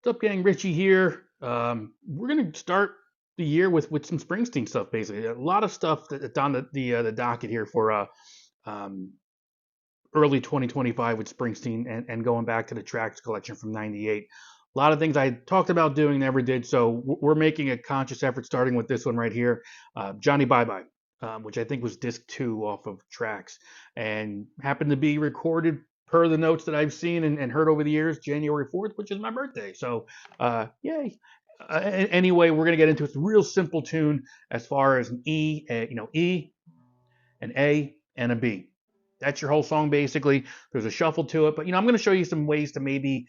What's up, gang? Richie here. We're gonna start the year with some Springsteen stuff. Basically, a lot of stuff that's on the docket here for um, early 2025 with Springsteen and going back to the tracks collection from '98. A lot of things I talked about doing, never did. So we're making a conscious effort, starting with this one right here, Johnny Bye Bye, which I think was disc two off of tracks, and happened to be recorded per the notes that I've seen and heard over the years, January 4th, which is my birthday. So, yay. Anyway, we're gonna get into it. It's a real simple tune as far as an E, E, an A, and a B. That's your whole song basically. There's a shuffle to it, but I'm going to show you some ways to maybe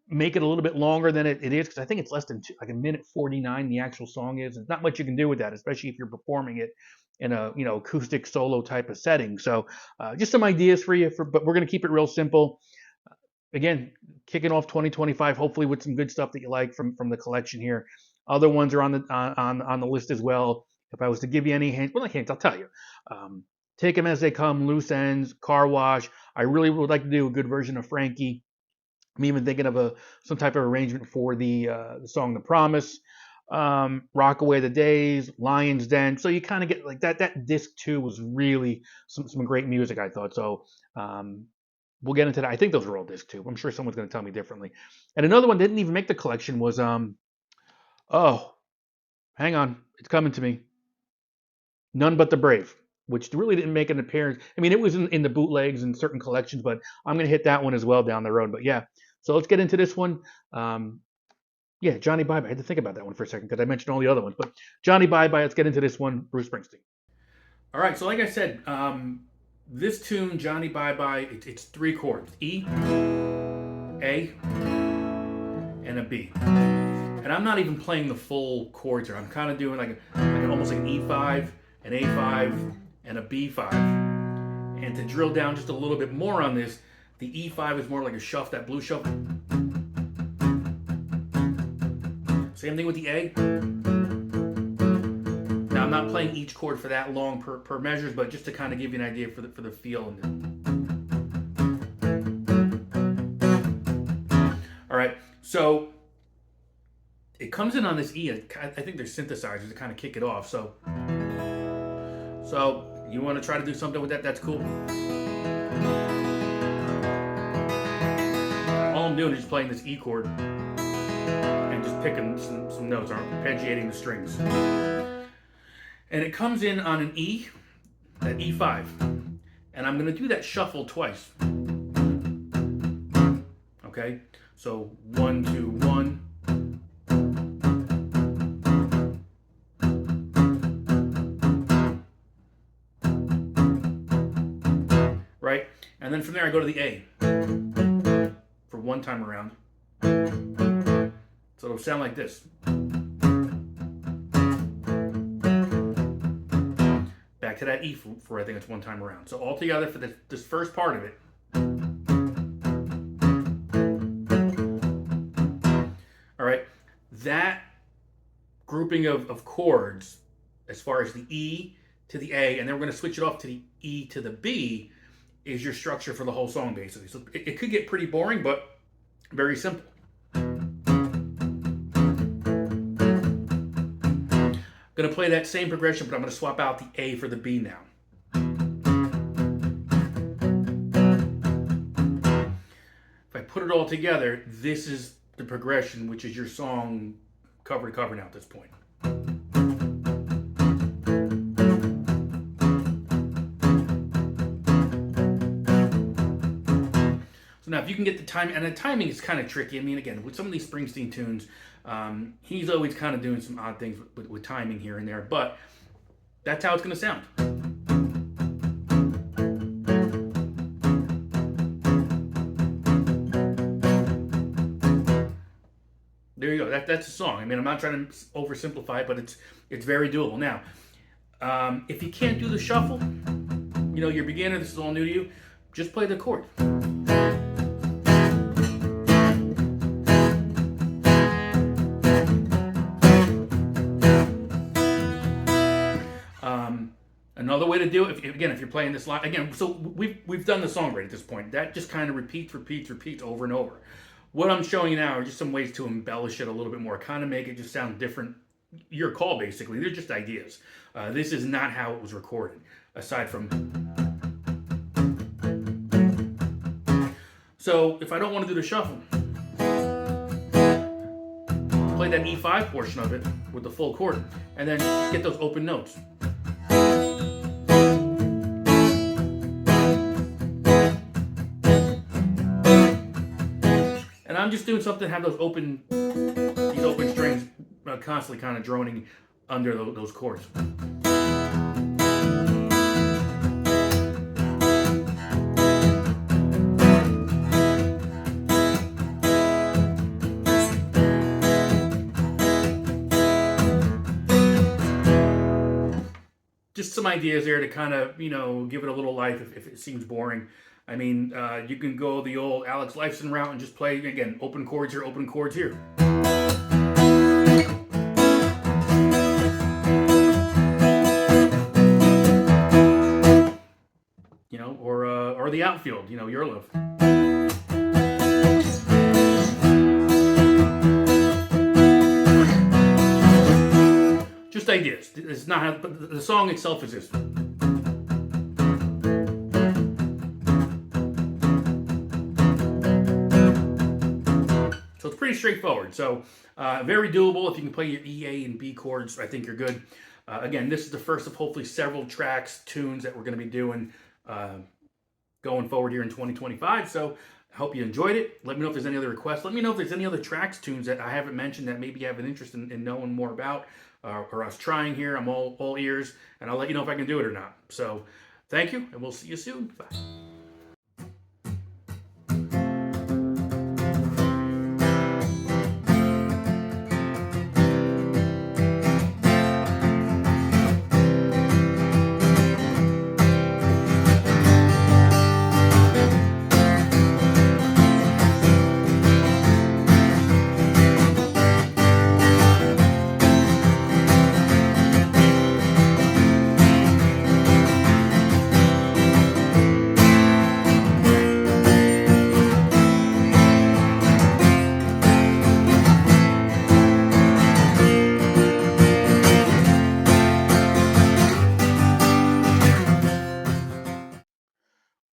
make it a little bit longer than it is, because I think it's less than like a minute 49. The actual song is. There's not much you can do with that, especially if you're performing it in a acoustic solo type of setting. So just some ideas for you. But we're going to keep it real simple. Again, kicking off 2025, hopefully with some good stuff that you like from the collection here. Other ones are on the list as well. If I was to give you any hints, well, not hints, I'll tell you. Take them as they come, loose ends, car wash. I really would like to do a good version of Frankie. I'm even thinking of some type of arrangement for the song "The Promise." Rockaway The Days, Lion's Den. So you kind of get like that. That disc two was really some great music, I thought. So we'll get into that. I think those were all disc two. I'm sure someone's going to tell me differently. And another one that didn't even make the collection was oh, hang on, it's coming to me. None But the Brave, which really didn't make an appearance. I mean, it was in the bootlegs and certain collections, but I'm going to hit that one as well down the road. But yeah, so let's get into this one. Yeah, Johnny Bye Bye. I had to think about that one for a second because I mentioned all the other ones. But Johnny Bye Bye, let's get into this one, Bruce Springsteen. All right, so like I said, this tune, Johnny Bye Bye, it's three chords: E, A, and a B. And I'm not even playing the full chords here. I'm kind of doing like almost like an E5, an A5, and a B5. And to drill down just a little bit more on this, the E5 is more like a shuffle, that blue shuffle. Same thing with the A. Now I'm not playing each chord for that long per measures, but just to kind of give you an idea for the feel. All right, so it comes in on this E. I think there's synthesizers to kind of kick it off. So you want to try to do something with that? That's cool. All I'm doing is just playing this E chord and just picking some notes, or arpeggiating the strings. And it comes in on an E, that E5. And I'm going to do that shuffle twice. Okay? So 1, 2, 1. Right? And then from there I go to the A for one time around. So it'll sound like this. Back to that E for I think it's one time around. So all together for this first part of it. All right, that grouping of chords as far as the E to the A, and then we're going to switch it off to the E to the B, is your structure for the whole song, basically. So it could get pretty boring, but very simple. I'm going to play that same progression, but I'm going to swap out the A for the B now. If I put it all together, this is the progression, which is your song cover to cover now at this point. So now if you can get the timing, and the timing is kind of tricky. I mean, again, with some of these Springsteen tunes, he's always kind of doing some odd things with timing here and there, but that's how it's going to sound. There you go. That's a song. I mean, I'm not trying to oversimplify it, but it's very doable. Now, if you can't do the shuffle, you're a beginner, this is all new to you, just play the chord. Another way to do it, if you're playing this line again, so we've done the song right at this point. That just kind of repeats over and over. what I'm showing you now are just some ways to embellish it a little bit more, kind of make it just sound different. Your call, basically. They're just ideas. This is not how it was recorded, aside from. So if I don't want to do the shuffle, play that E5 portion of it with the full chord, and then get those open notes. And I'm just doing something to have these open strings constantly kind of droning under those chords. Just some ideas there to kind of, give it a little life if it seems boring. I mean, you can go the old Alex Lifeson route and just play, again, open chords here, open chords here. Or the outfield, your love. Just ideas. It's not how, but the song itself is this. So it's pretty straightforward. So very doable. If you can play your E, A, and B chords, I think you're good. Again, this is the first of hopefully several tunes that we're going to be doing going forward here in 2025. So I hope you enjoyed it. Let me know if there's any other requests. Let me know if there's any other tunes that I haven't mentioned that maybe you have an interest in knowing more about, or us trying here. I'm all ears, and I'll let you know if I can do it or not. So thank you, and we'll see you soon. Bye.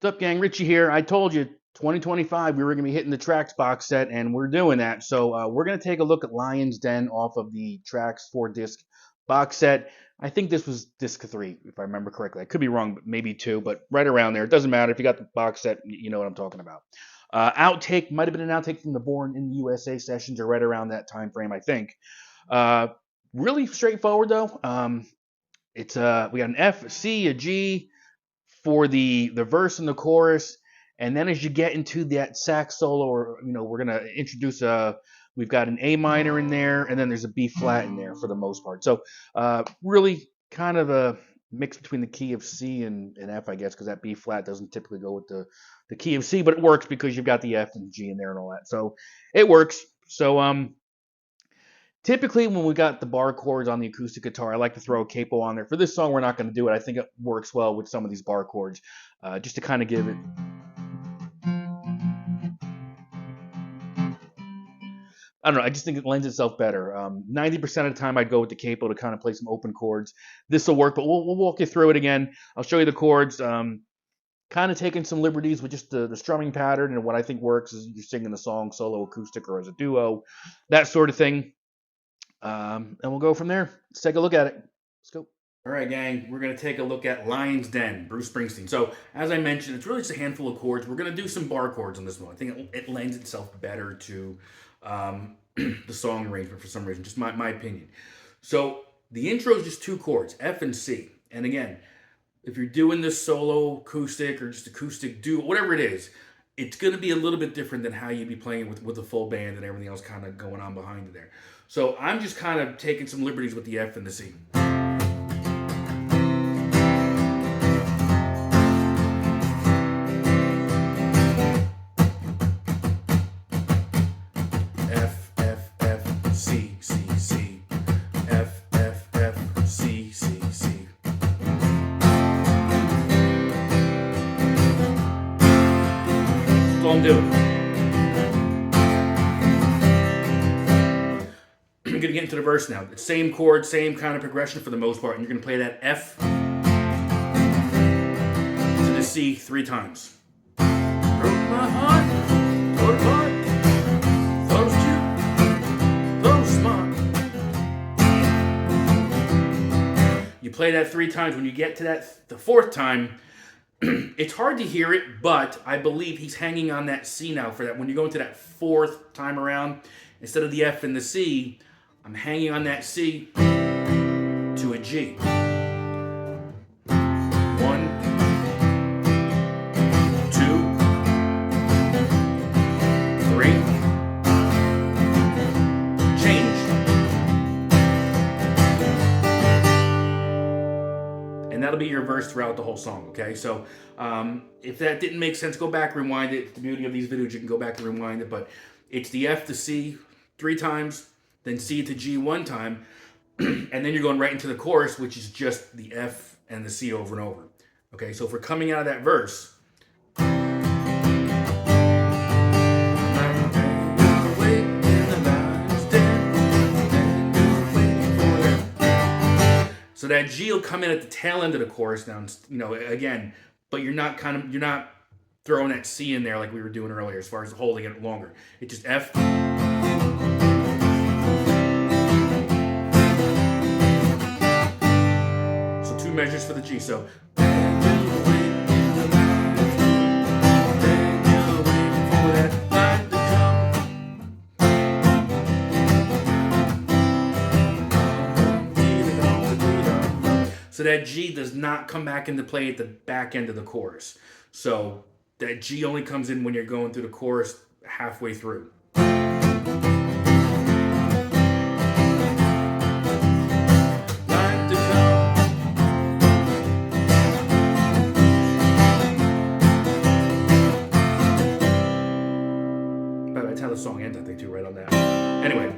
What's up, gang? Richie here. I told you 2025 we were going to be hitting the Tracks box set, and we're doing that. So we're going to take a look at Lion's Den off of the Tracks 4-disc box set. I think this was disc 3, if I remember correctly. I could be wrong, but maybe 2, but right around there. It doesn't matter. If you got the box set, you know what I'm talking about. Outtake, might have been an outtake from the Born in the USA sessions, or right around that time frame, I think. Really straightforward, though. We got an F, a C, a G, for the verse and the chorus, and then as you get into that sax solo, or we're gonna introduce we've got an A minor in there, and then there's a B flat in there for the most part. So really kind of a mix between the key of C and F, I guess, because that B flat doesn't typically go with the key of C, but it works because you've got the F and G in there and all that. So it works. So typically, when we got the bar chords on the acoustic guitar, I like to throw a capo on there. For this song, we're not going to do it. I think it works well with some of these bar chords, just to kind of give it. I don't know. I just think it lends itself better. 90% of the time, I'd go with the capo to kind of play some open chords. This will work, but we'll walk you through it again. I'll show you the chords. Kind of taking some liberties with just the strumming pattern, and what I think works is you're singing the song solo, acoustic, or as a duo, that sort of thing. And we'll go from there. Let's take a look at it. Let's go. All right, gang. We're going to take a look at Lion's Den, Bruce Springsteen. So, as I mentioned, it's really just a handful of chords. We're going to do some bar chords on this one. I think it lends itself better to the song arrangement for some reason. Just my opinion. So, the intro is just 2 chords, F and C. And again, if you're doing this solo acoustic or just acoustic duo, whatever it is, it's going to be a little bit different than how you'd be playing with a full band and everything else kind of going on behind you there. So I'm just kind of taking some liberties with the F and the C. F, F, F, C, C, C. F, F, F, C, C, C. That's all I'm doing. going to get into the verse now. Same chord, same kind of progression for the most part. And you're going to play that F to the C 3 times. Broke my heart, tore apart, thought it was cute, thought it was smart. You play that 3 times. When you get to that the 4th time, it's hard to hear it, but I believe he's hanging on that C now for that. When you go into that 4th time around, instead of the F and the C, I'm hanging on that C to a G. 1, 2, 3. Change. And that'll be your verse throughout the whole song, okay? So if that didn't make sense, go back, rewind it. The beauty of these videos, you can go back and rewind it, but it's the F to C 3 times, then C to G 1 time, and then you're going right into the chorus, which is just the F and the C over and over. Okay, so if we're coming out of that verse, so that G will come in at the tail end of the chorus now, you know, again, but you're not throwing that C in there like we were doing earlier as far as holding it longer. It's just F. So 2 measures for the G. So so that G does not come back into play at the back end of the chorus. So that G only comes in when you're going through the chorus halfway through. But that's how the song ends, I think, too, right on that. Anyway,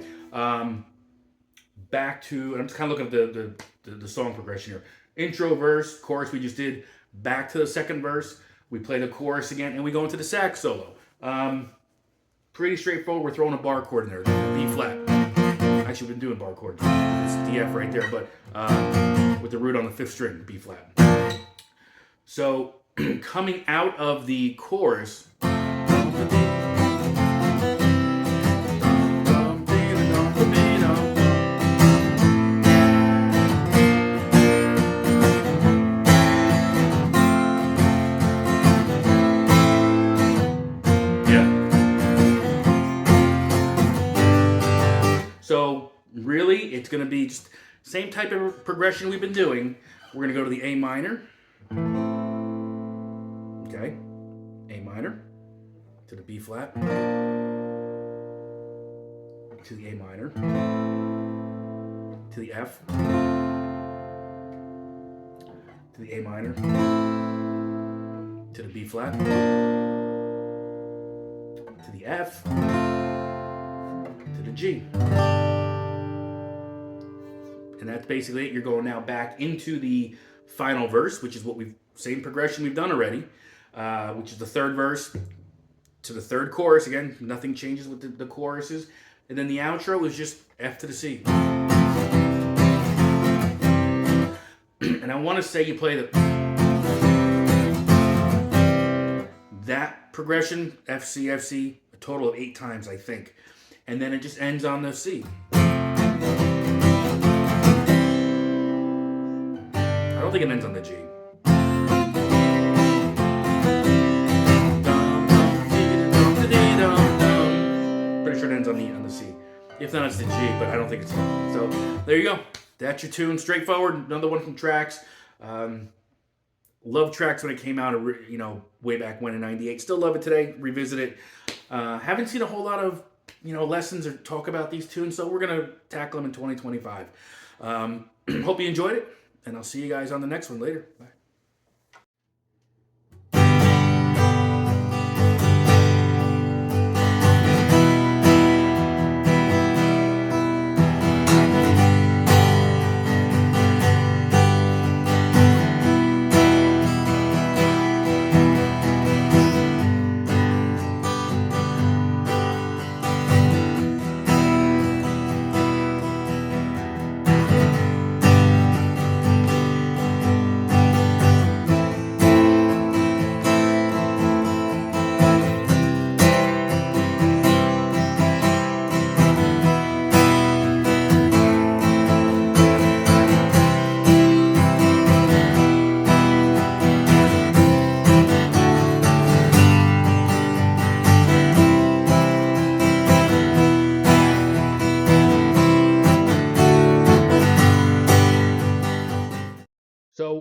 back to, I'm just kind of looking at the song progression here. Intro, verse, chorus we just did. Back to the 2nd verse. We play the chorus again, and we go into the sax solo. Pretty straightforward. We're throwing a bar chord in there, B flat. Actually, we've been doing bar chords. It's D F right there, but with the root on the 5th string, B flat. So coming out of the chorus, so really, it's going to be just same type of progression we've been doing. We're going to go to the A minor. Okay. A minor. To the B flat. To the A minor. To the F. To the A minor. To the B flat. To the F. To the G. And that's basically it. You're going now back into the final verse, which is what same progression we've done already, which is the 3rd verse to the 3rd chorus. Again, nothing changes with the choruses. And then the outro is just F to the C. And I want to say you play that progression, F, C, F, C, a total of 8 times, I think. And then it just ends on the C. I don't think it ends on the G. Pretty sure it ends on the C. If not, it's the G, but I don't think it's the G. So there you go. That's your tune. Straightforward. Another one from Trax. Love Trax when it came out, you know, way back when in '98. Still love it today. Revisit it. Haven't seen a whole lot of, you know, lessons or talk about these tunes, so we're gonna tackle them in 2025. Hope you enjoyed it, and I'll see you guys on the next one later. Bye.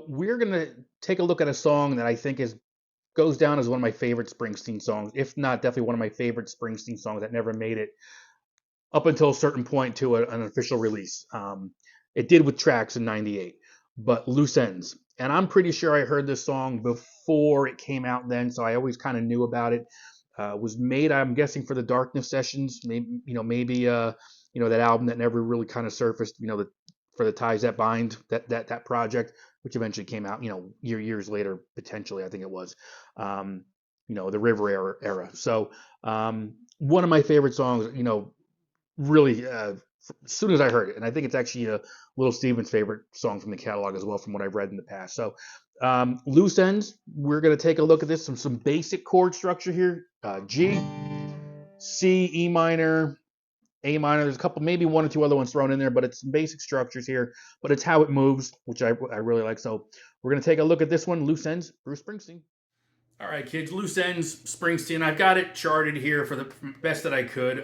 So we're going to take a look at a song that I think goes down as one of my favorite Springsteen songs, if not definitely one of my favorite Springsteen songs that never made it up until a certain point to an official release. It did with Tracks in '98, but Loose Ends. And I'm pretty sure I heard this song before it came out then, so I always kind of knew about it. Was made, I'm guessing, for the Darkness sessions. Maybe that album that never really kind of surfaced. For the Ties That Bind, that project, which eventually came out, years later, potentially, I think it was. The River era. So one of my favorite songs. Really, as soon as I heard it, and I think it's actually Little Steven's favorite song from the catalog as well, from what I've read in the past. So, Loose Ends, we're going to take a look at this, some basic chord structure here. G, C, E minor, A minor. There's a couple, maybe one or two other ones thrown in there, but it's some basic structures here, but it's how it moves, which I really like. So we're going to take a look at this one, Loose Ends, Bruce Springsteen. All right, kids, Loose Ends, Springsteen. I've got it charted here for the best that I could.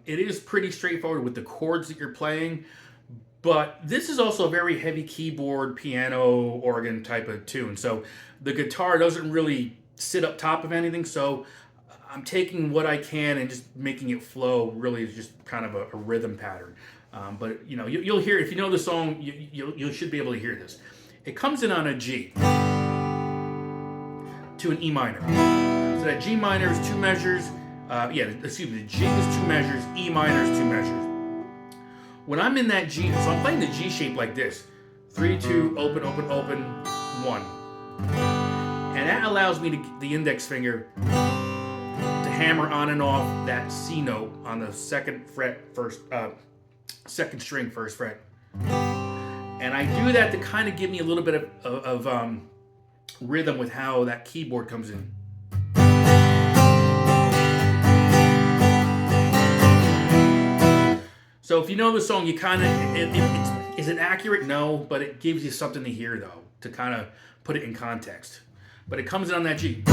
It is pretty straightforward with the chords that you're playing, but this is also a very heavy keyboard, piano, organ type of tune. So the guitar doesn't really sit up top of anything, so I'm taking what I can and just making it flow. Really, is just kind of a rhythm pattern. But you'll hear, if you know the song, you should be able to hear this. It comes in on a G to an E minor. So that G minor is 2 measures. The G is 2 measures, E minor is 2 measures. When I'm in that G, so I'm playing the G shape like this. 3, 2, open, open, open, 1. And that allows me the index finger to hammer on and off that C note on the second string, first fret. And I do that to kind of give me a little bit of rhythm with how that keyboard comes in. So if you know the song, you kind of, is it accurate? No, but it gives you something to hear though, to kind of put it in context. But it comes in on that G.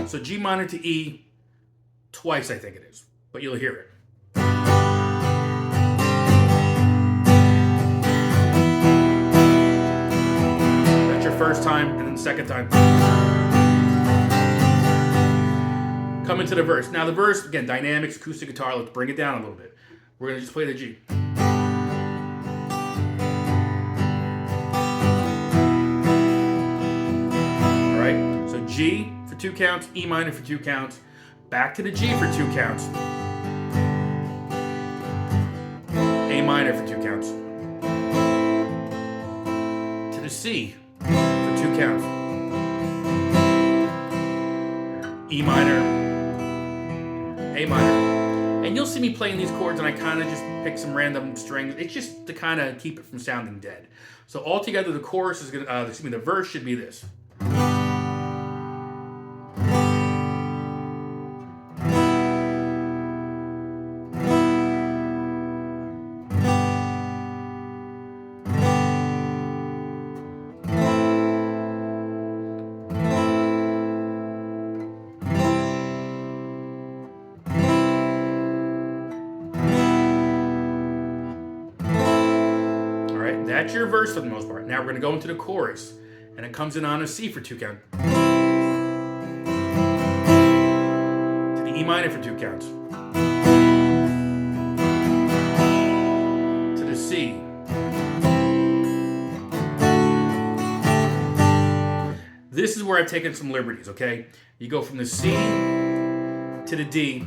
So G minor to E, twice I think it is, but you'll hear it. First time, and then the second time. Come into the verse. Now the verse, again, dynamics, acoustic guitar. Let's bring it down a little bit. We're going to just play the G. All right, so G for 2 counts, E minor for 2 counts, back to the G for 2 counts, A minor for 2 counts, to the C for 2 counts, E minor, A minor. And you'll see me playing these chords and I kind of just pick some random strings. It's just to kind of keep it from sounding dead. So altogether the chorus is the verse should be this. That's your verse for the most part. Now we're going to go into the chorus, and it comes in on a C for 2 counts, to the E minor for 2 counts, to the C, this is where I've taken some liberties, okay? You go from the C to the D.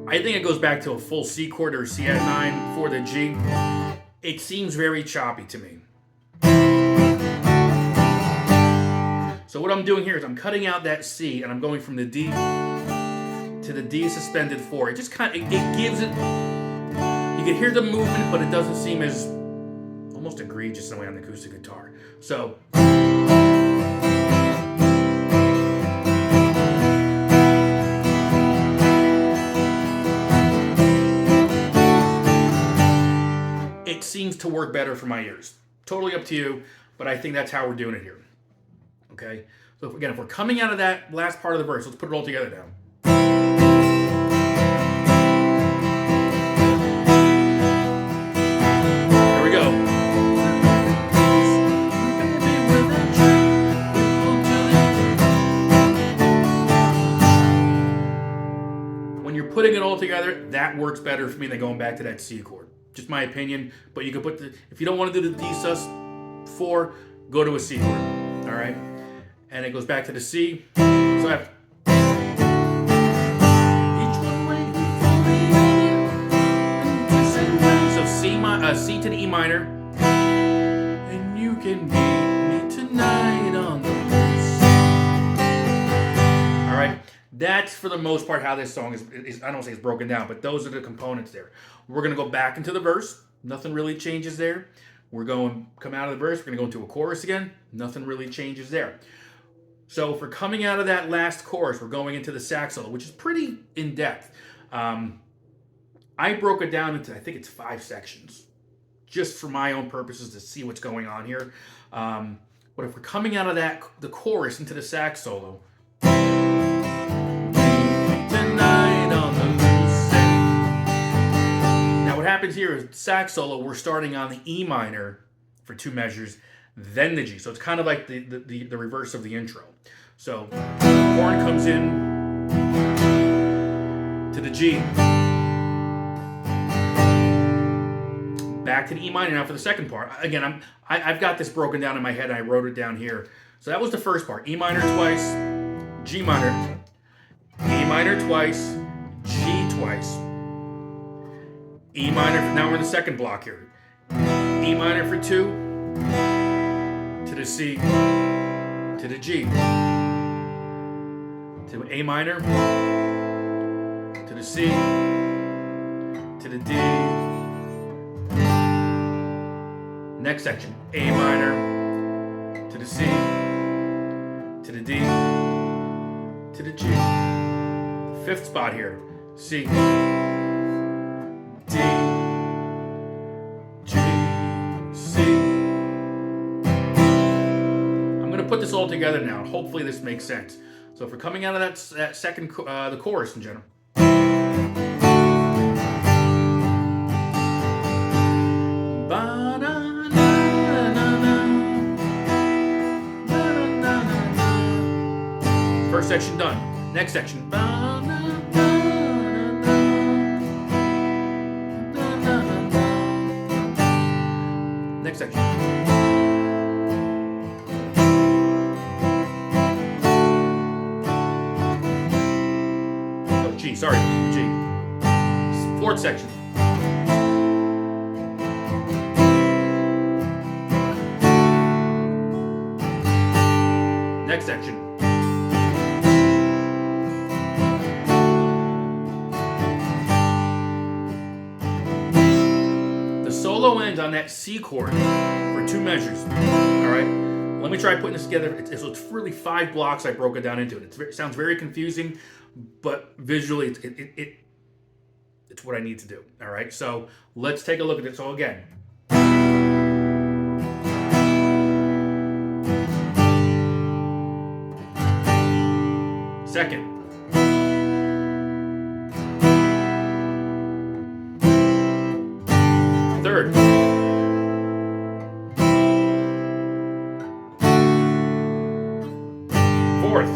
I think it goes back to a full C chord or C add 9 for the G. It seems very choppy to me. So what I'm doing here is I'm cutting out that C and I'm going from the D to the D suspended 4. It just kind of, it gives it, you can hear the movement, but it doesn't seem as almost egregious in a way on the acoustic guitar. So it seems to work better for my ears. Totally up to you, but I think that's how we're doing it here. Okay? So again, if we're coming out of that last part of the verse, let's put it all together now. putting it all together, that works better for me than going back to that C chord. Just my opinion. But you can put if you don't want to do the D sus4, go to a C chord. All right, and it goes back to the C. So I have each one way so C to the E minor, and you can meet me tonight on the loose. All right, that's for the most part how this song is. I don't say it's broken down, but those are the components there. We're gonna go back into the verse. Nothing really changes there. We're going come out of the verse. We're gonna go into a chorus again. Nothing really changes there. So if we're coming out of that last chorus, we're going into the sax solo, which is pretty in depth. I broke it down into, I think it's 5 sections, just for my own purposes to see what's going on here. But if we're coming out of the chorus into the sax solo, tonight on the loose. Now what happens here is sax solo, we're starting on the E minor for 2 measures, then the G. So it's kind of like the reverse of the intro. So horn comes in to the G, back to the E minor. Now for the second part, again, I've got this broken down in my head and I wrote it down here. So that was the first part. E minor twice, G minor, E minor twice, G twice, E minor. Now we're in the second block here. E minor for 2, to the C, to the G, to A minor, to the C, to the D. Next section, A minor, to the C, to the D, to the G. Fifth spot here, C, D, G, C. I'm going to put this all together now. Hopefully this makes sense. So if we're coming out of that second, the chorus in general. First section done. Next section. Next section. Oh, G, sorry. G. Fourth section. Next section. Solo ends on that C chord for 2 measures. All right, let me try putting this together. So it's really 5 blocks. I broke it down into it. It sounds very confusing, but visually, it's what I need to do. All right, so let's take a look at it. So again. Second. Third. Fourth.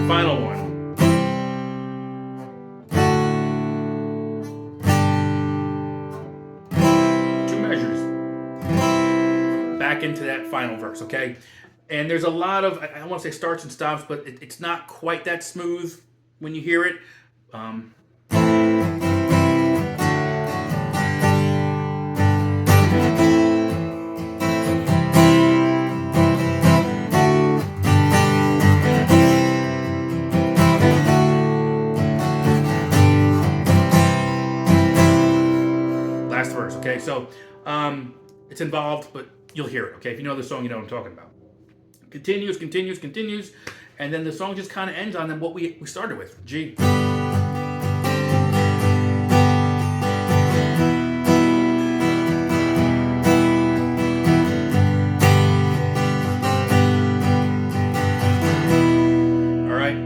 Final one. Two measures. Back into that final verse, okay? And there's a lot of, I don't want to say starts and stops, but it's not quite that smooth when you hear it. Last verse, okay? So it's involved, but you'll hear it, okay? If you know the song, you know what I'm talking about. Continues, continues, continues, and then the song just kind of ends on what we started with, G. All right.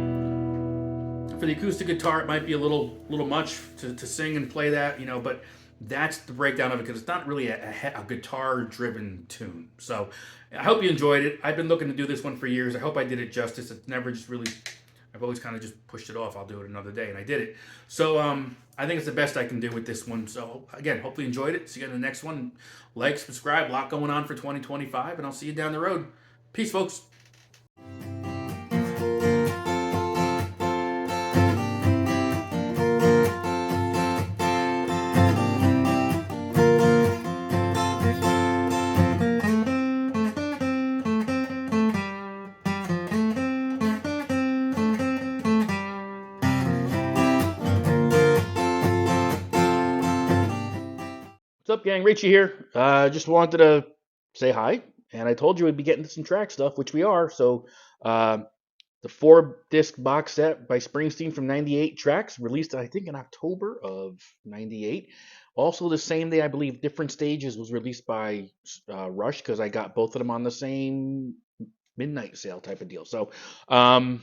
For the acoustic guitar, it might be a little much to sing and play that, you know, but that's the breakdown of it, because it's not really a guitar-driven tune. So I hope you enjoyed it. I've been looking to do this one for years. I hope I did it justice. It's never just really, I've always kind of just pushed it off. I'll do it another day, and I did it. So I think it's the best I can do with this one. So again, hopefully you enjoyed it. See you in the next one. Like, subscribe. A lot going on for 2025, and I'll see you down the road. Peace, folks. What's up, gang? Richie here. Just wanted to say hi, and I told you we'd be getting to some track stuff, which we are. So, the 4-disc box set by Springsteen from '98 tracks, released I think in October of '98. Also, the same day, I believe, Different Stages was released by Rush, because I got both of them on the same midnight sale type of deal. So, we're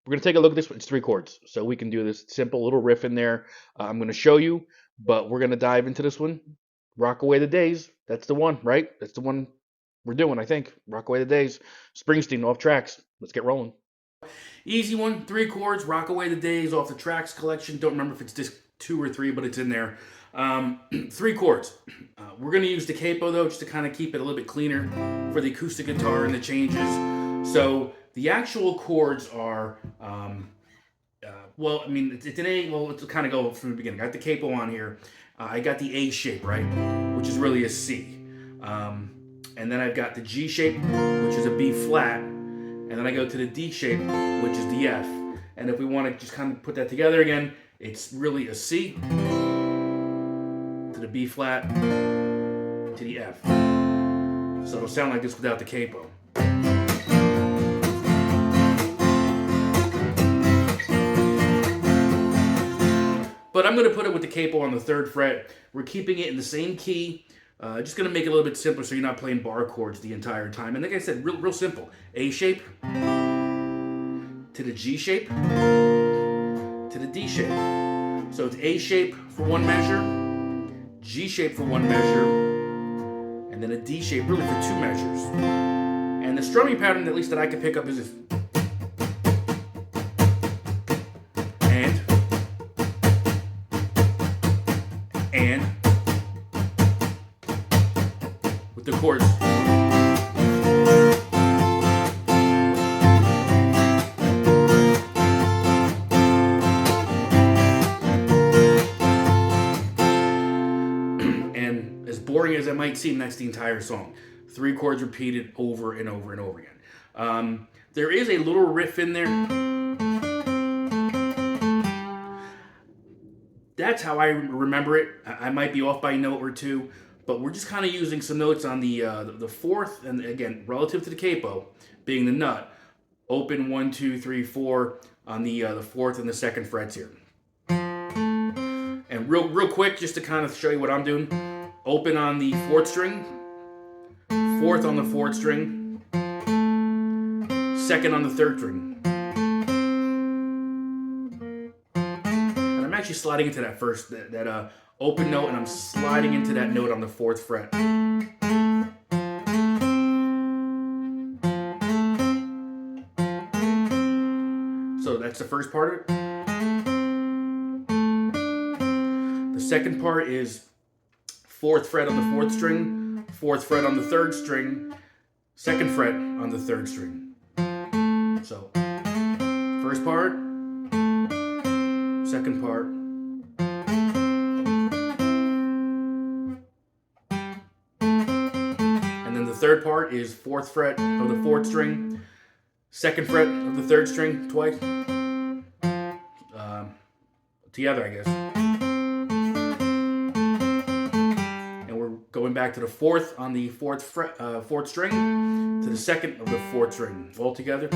gonna take a look at this one. It's 3 chords, so we can do this simple little riff in there. I'm gonna show you, but we're gonna dive into this one. Rockaway the Days. That's the one, right? That's the one we're doing, I think. Rockaway the Days. Springsteen off tracks. Let's get rolling. Easy one. 3 chords. Rockaway the Days off the Tracks collection. Don't remember if it's disc 2 or 3, but it's in there. 3 chords. We're going to use the capo, though, just to kind of keep it a little bit cleaner for the acoustic guitar and the changes. So the actual chords are... well, I mean, it's an A. Well, let's kind of go from the beginning. I got the capo on here. I got the A shape, right, which is really a C. And then I've got the G shape, which is a B flat. And then I go to the D shape, which is the F. And if we want to just kind of put that together again, it's really a C to the B flat to the F. So it'll sound like this without the capo. But I'm going to put it with the capo on the 3rd fret. We're keeping it in the same key. Just going to make it a little bit simpler so you're not playing bar chords the entire time. And like I said, real simple. A shape to the G shape to the D shape. So it's A shape for 1 measure, G shape for 1 measure, and then a D shape really for 2 measures. And the strumming pattern, at least that I can pick up, is this. And with the chords. And as boring as it might seem, that's the entire song. 3 chords repeated over and over and over again. There is a little riff in there. That's how I remember it. I might be off by a note or 2, but we're just kind of using some notes on the 4th, and again, relative to the capo, being the nut, open 1, 2, 3, 4 on the 4th and the 2nd frets here. And real quick, just to kind of show you what I'm doing, open on the 4th string, 4th on the 4th string, 2nd on the 3rd string. I'm actually sliding into that first, that open note, and I'm sliding into that note on the 4th fret. So that's the first part of it. The second part is 4th fret on the 4th string, 4th fret on the 3rd string, 2nd fret on the 3rd string. So first part, 2nd part, and then the 3rd part is 4th fret of the 4th string, 2nd fret of the 3rd string twice, together, I guess. And we're going back to the 4th on the 4th fret, 4th string, to the 2nd of the 4th string, all together.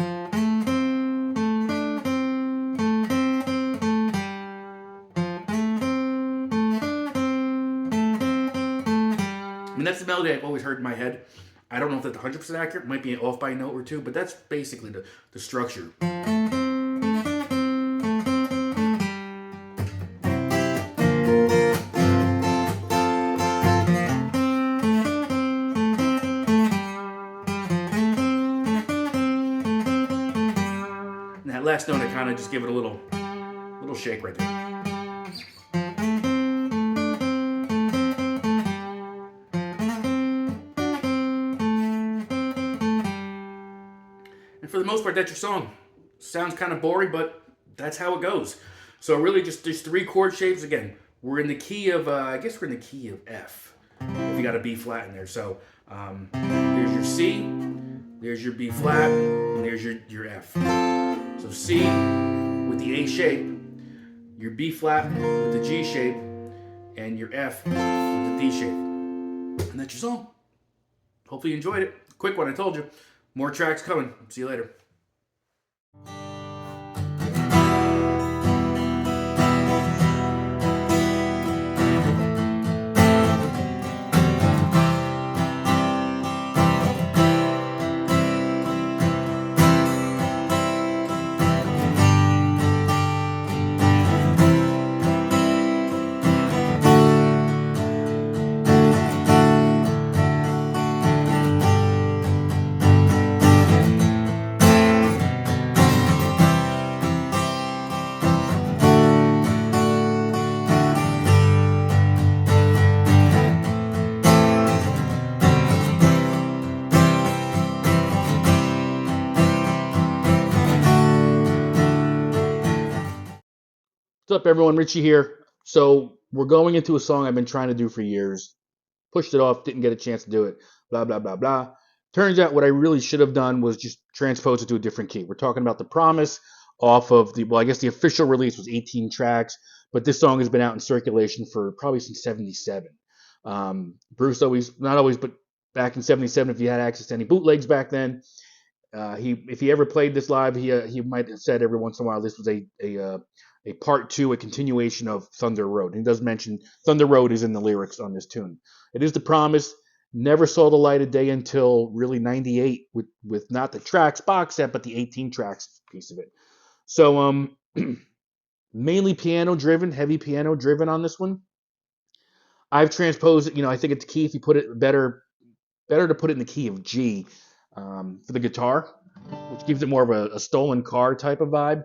And that's the melody I've always heard in my head. I don't know if that's 100% accurate. It might be off by a note or 2, but that's basically the structure. last note, I kind of just give it a little shake right there. And for the most part, that's your song. Sounds kind of boring, but that's how it goes. So really just there's 3 chord shapes. Again, we're in the key of, I guess we're in the key of F. If you got a B flat in there. So there's your C, there's your B flat, and there's your F. So C with the A shape, your B flat with the G shape, and your F with the D shape. And that's your song. Hopefully you enjoyed it. Quick one, I told you. More tracks coming. See you later. What's up, everyone? Richie here. So we're going into a song I've been trying to do for years. Pushed it off, didn't get a chance to do it. Blah, blah, blah, blah. Turns out what I really should have done was just transpose it to a different key. We're talking about The Promise off of the, well, I guess the official release was 18 tracks, but this song has been out in circulation for probably since 77. Bruce always, not always, but back in 77, if you had access to any bootlegs back then, if he ever played this live, he might have said every once in a while this was a part 2, a continuation of Thunder Road. And he does mention Thunder Road is in the lyrics on this tune. It is The Promise. Never saw the light of day until really 98 with not the tracks box set, but the 18 tracks piece of it. So mainly piano driven, heavy piano driven on this one. I've transposed it, I think it's key if you put it better to put it in the key of G for the guitar, which gives it more of a stolen car type of vibe.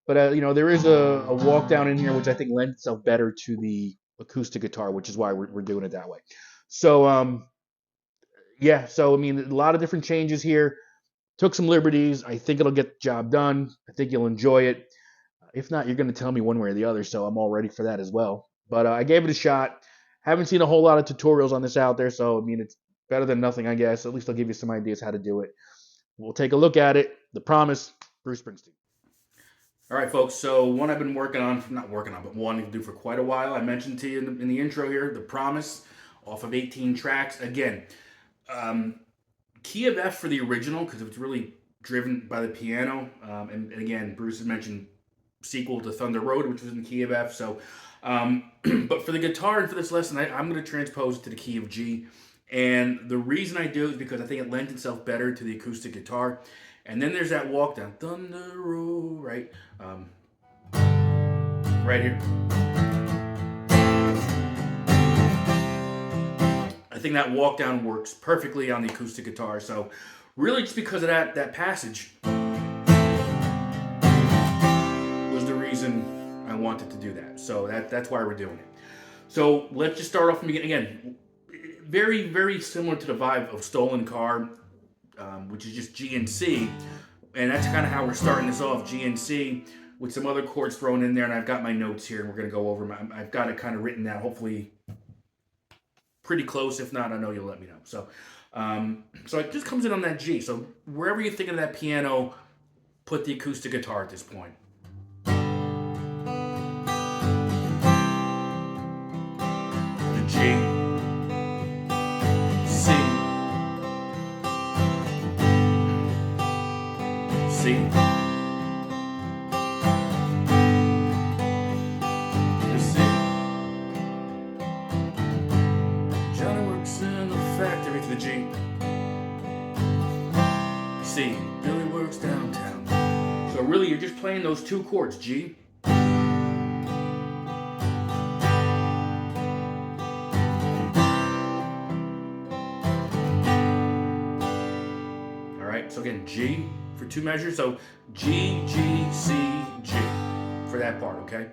But there is a walk down in here which I think lends itself better to the acoustic guitar, which is why we're doing it that way. So yeah, so I mean, a lot of different changes here. Took some liberties. I think it'll get the job done. I think you'll enjoy it. If not, you're going to tell me one way or the other, so I'm all ready for that as well. But I gave it a shot. Haven't seen a whole lot of tutorials on this out there, so I mean, it's better than nothing, I guess. At least I'll give you some ideas how to do it. We'll take a look at it. The Promise, Bruce Springsteen. All right, folks, so one I've been but wanting to do for quite a while. I mentioned to you in the intro here, The Promise, off of 18 tracks. Again, key of F for the original, because it's really driven by the piano. And again, Bruce has mentioned sequel to Thunder Road, which was in the key of F. So, but for the guitar and for this lesson, I'm going to transpose it to the key of G. And the reason I do is because I think it lends itself better to the acoustic guitar. And then there's that walk down, Thunder Road, right? Right here. I think that walk down works perfectly on the acoustic guitar. So really just because of that passage was the reason I wanted to do that. So that's why we're doing it. So let's just start off from the beginning. Again, very, very similar to the vibe of Stolen Car, which is just G and C. And that's kind of how we're starting this off, G and C, with some other chords thrown in there. And I've got my notes here, and we're going to go over them. I've got it kind of written down, hopefully pretty close. If not, I know you'll let me know. So it just comes in on that G. So wherever you're thinking of that piano, put the acoustic guitar at this point. The G. C. Johnny works in the factory to the G. C. Billy works downtown. So really, you're just playing those 2 chords, G. All right. So again, G. for 2 measures. So G, G, C, G for that part, okay?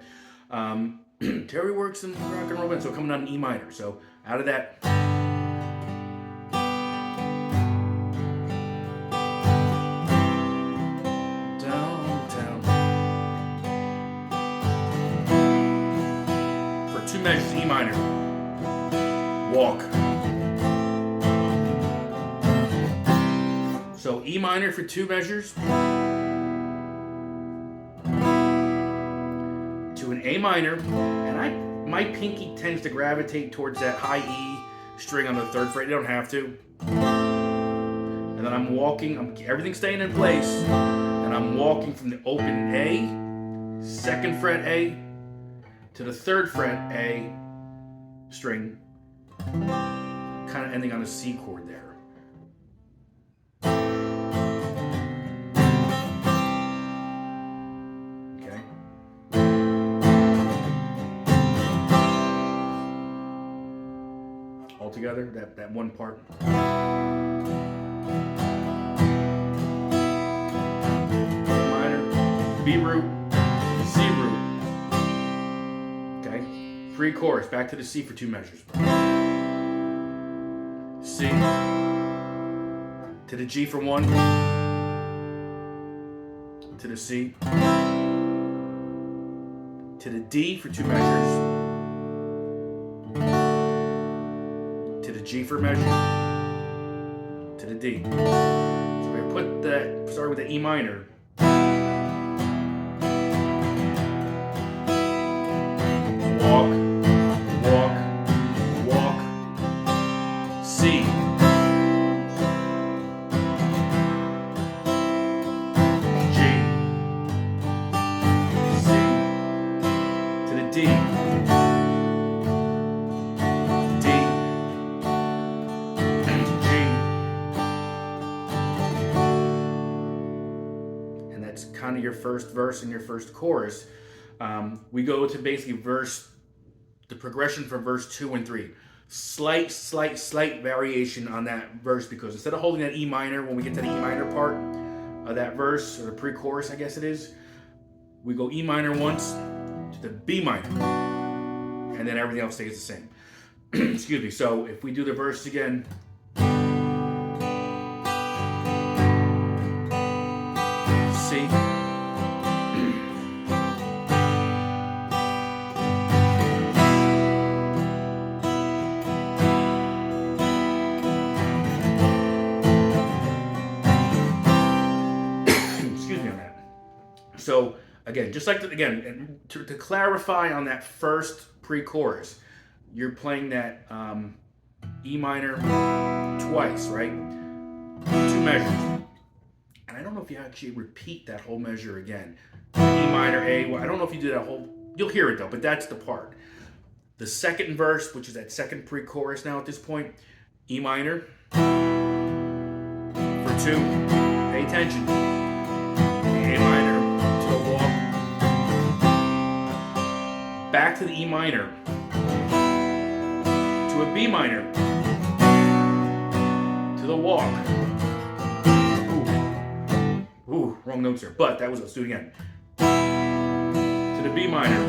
Terry works in rock and roll band, so coming on an E minor. So out of that. For 2 measures, E minor. Walk. So E minor for 2 measures. To an A minor, and my pinky tends to gravitate towards that high E string on the 3rd fret. You don't have to. And then I'm walking, everything's staying in place, and I'm walking from the open A, 2nd fret A, to the 3rd fret A string, kind of ending on a C chord there. Together, that one part. Minor, B root, C root. Okay, pre-chorus, back to the C for 2 measures. C to the G for 1, to the C, to the D for 2 measures. G for measure to the D. So we're gonna put that, start with the E minor. Walk, walk, walk. C. G. C. To the D. Kind of your first verse and your first chorus. We go to basically the progression for verse 2 and 3. Slight variation on that verse, because instead of holding that E minor when we get to the E minor part of that verse, or the pre-chorus I guess it is, we go E minor once to the B minor, and then everything else stays the same. Excuse me. So if we do the verse again. C. So again, just like to clarify on that first pre-chorus, you're playing that E minor twice, right? 2 measures. And I don't know if you actually repeat that whole measure again. E minor, A. Well, I don't know if you do that whole. You'll hear it though, but that's the part. The second verse, which is that second pre-chorus now at this point, E minor for 2. Pay attention. A minor. Walk back to the E minor to a B minor to the walk. Ooh, wrong notes here, but that was, let's do it again. To the B minor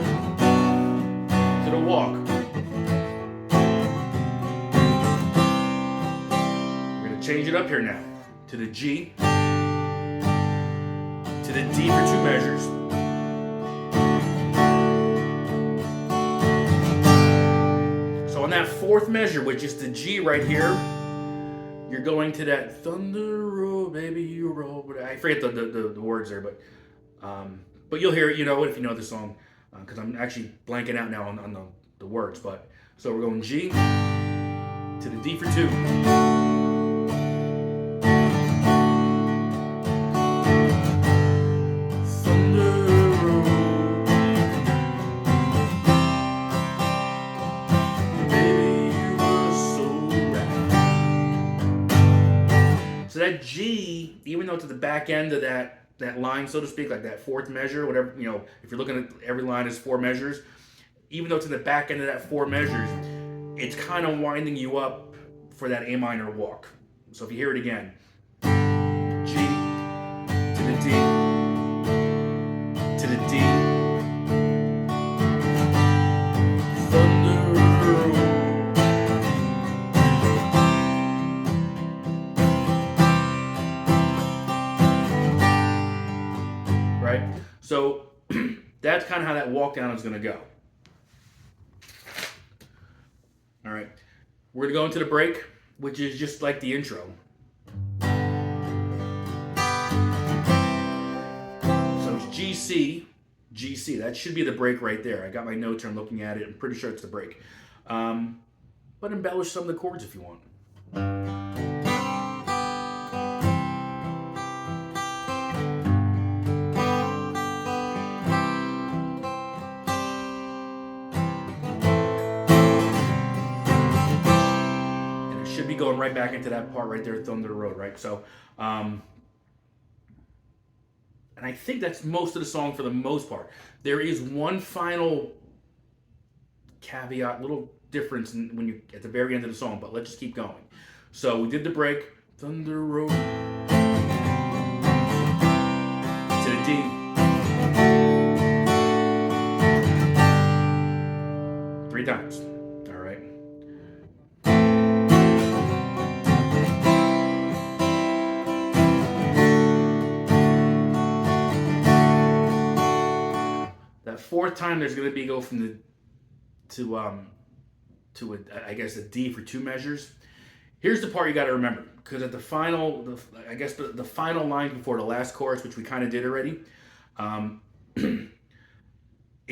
to the walk. We're gonna change it up here now to the G. To the D for 2 measures. So on that 4th measure, which is the G right here, you're going to that thunder roll, baby, you roll. I forget the words there, but you'll hear it, you know it if you know the song, because I'm actually blanking out now on the words. But so we're going G to the D for 2. So that G, even though to the back end of that line, so to speak, like that 4th measure, whatever, you know, if you're looking at every line as 4 measures, even though to the back end of that 4 measures, it's kind of winding you up for that A minor walk. So if you hear it again, G the D, to the D. Thunder Road. Right? So that's kind of how that walk down is going to go. All right. We're going to go into the break, which is just like the intro. So it's GC, GC. That should be the break right there. I got my notes here. I'm looking at it. I'm pretty sure it's the break. But embellish some of the chords if you want. Going right back into that part right there, Thunder Road, right? So, and I think that's most of the song for the most part. There is one final caveat, little difference when you at the very end of the song, but let's just keep going. So we did the break, Thunder Road, to the D, three times. All right. Fourth time there's going to be go from the to I guess a D for two measures. Here's the part you got to remember, because at the final, the final line before the last chorus, which we kind of did already,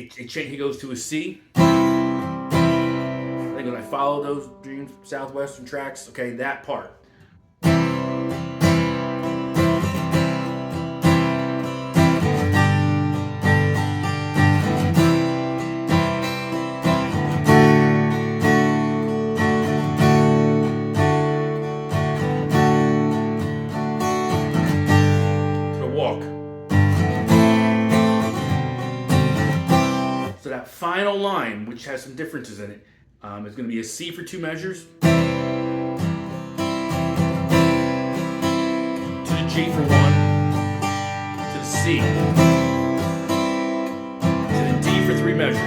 he goes to a C. I think when I follow those dreams, Southwestern tracks, okay, that part. Final line, which has some differences in it, is going to be a C for two measures, to the G for one, to the C, to the D for three measures.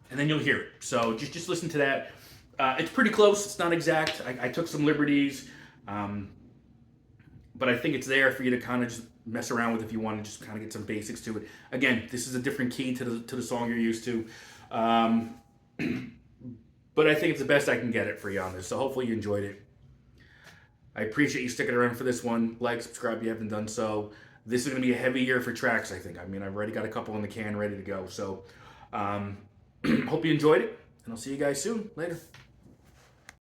And then you'll hear it. So just listen to that. It's pretty close. It's not exact. I took some liberties, but I think it's there for you to kind of just mess around with if you want to just kind of get some basics to it. Again, this is a different key to the song you're used to, but I think it's the best I can get it for you on this. So hopefully you enjoyed it. I appreciate you sticking around for this one. Like, subscribe if you haven't done so. This is going to be a heavy year for tracks, I think. I mean, I've already got a couple in the can ready to go. So hope you enjoyed it, and I'll see you guys soon. Later.